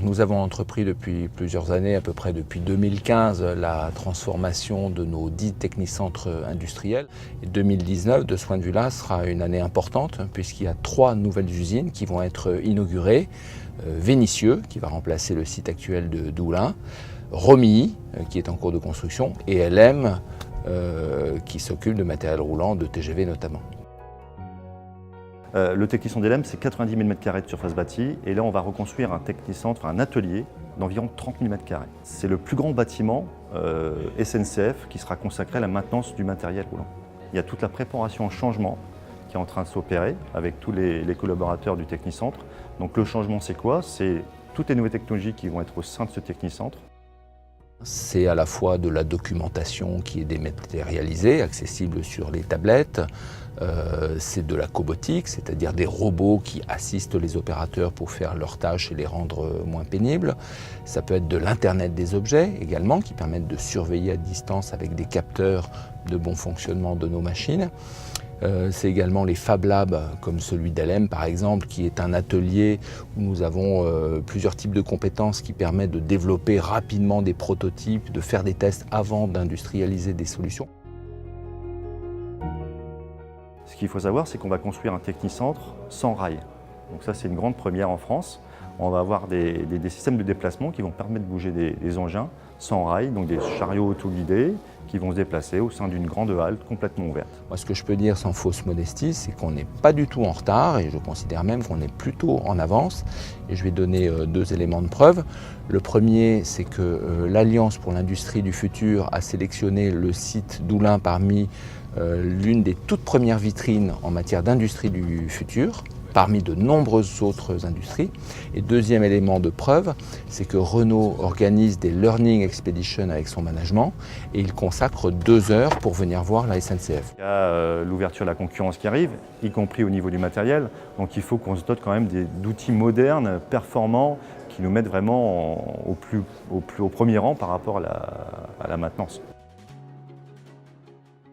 nous avons entrepris depuis plusieurs années, à peu près depuis 2015, la transformation de nos 10 technicentres industriels. Et 2019, de ce point de vue-là, sera une année importante puisqu'il y a 3 nouvelles usines qui vont être inaugurées. Vénissieux, qui va remplacer le site actuel de Doulin, Romilly, qui est en cours de construction, et LM, qui s'occupe de matériel roulant, de TGV notamment. Le technicentre d'LM, c'est 90 000 m² de surface bâtie, et là on va reconstruire un technicentre, un atelier d'environ 30 000 m². C'est le plus grand bâtiment SNCF qui sera consacré à la maintenance du matériel roulant. Il y a toute la préparation au changement qui est en train de s'opérer avec tous les collaborateurs du technicentre. Donc le changement, c'est quoi? C'est toutes les nouvelles technologies qui vont être au sein de ce technicentre. C'est à la fois de la documentation qui est dématérialisée, accessible sur les tablettes, c'est de la cobotique, c'est-à-dire des robots qui assistent les opérateurs pour faire leurs tâches et les rendre moins pénibles. Ça peut être de l'Internet des objets également, qui permettent de surveiller à distance avec des capteurs de bon fonctionnement de nos machines. C'est également les Fab Labs, comme celui d'LM par exemple, qui est un atelier où nous avons plusieurs types de compétences qui permettent de développer rapidement des prototypes, de faire des tests avant d'industrialiser des solutions. Ce qu'il faut savoir, c'est qu'on va construire un technicentre sans rail. Donc ça, c'est une grande première en France. On va avoir des systèmes de déplacement qui vont permettre de bouger des engins sans rail, donc des chariots autoguidés qui vont se déplacer au sein d'une grande halte complètement ouverte. Moi, ce que je peux dire sans fausse modestie, c'est qu'on n'est pas du tout en retard et je considère même qu'on est plutôt en avance. Et je vais donner 2 éléments de preuve. Le premier, c'est que l'Alliance pour l'industrie du futur a sélectionné le site Doulin parmi l'une des toutes premières vitrines en matière d'industrie du futur, parmi de nombreuses autres industries. Et deuxième élément de preuve, c'est que Renault organise des Learning Expeditions avec son management et il consacre 2 heures pour venir voir la SNCF. Il y a l'ouverture de la concurrence qui arrive, y compris au niveau du matériel. Donc il faut qu'on se dote quand même d'outils modernes, performants, qui nous mettent vraiment au premier rang par rapport à la maintenance.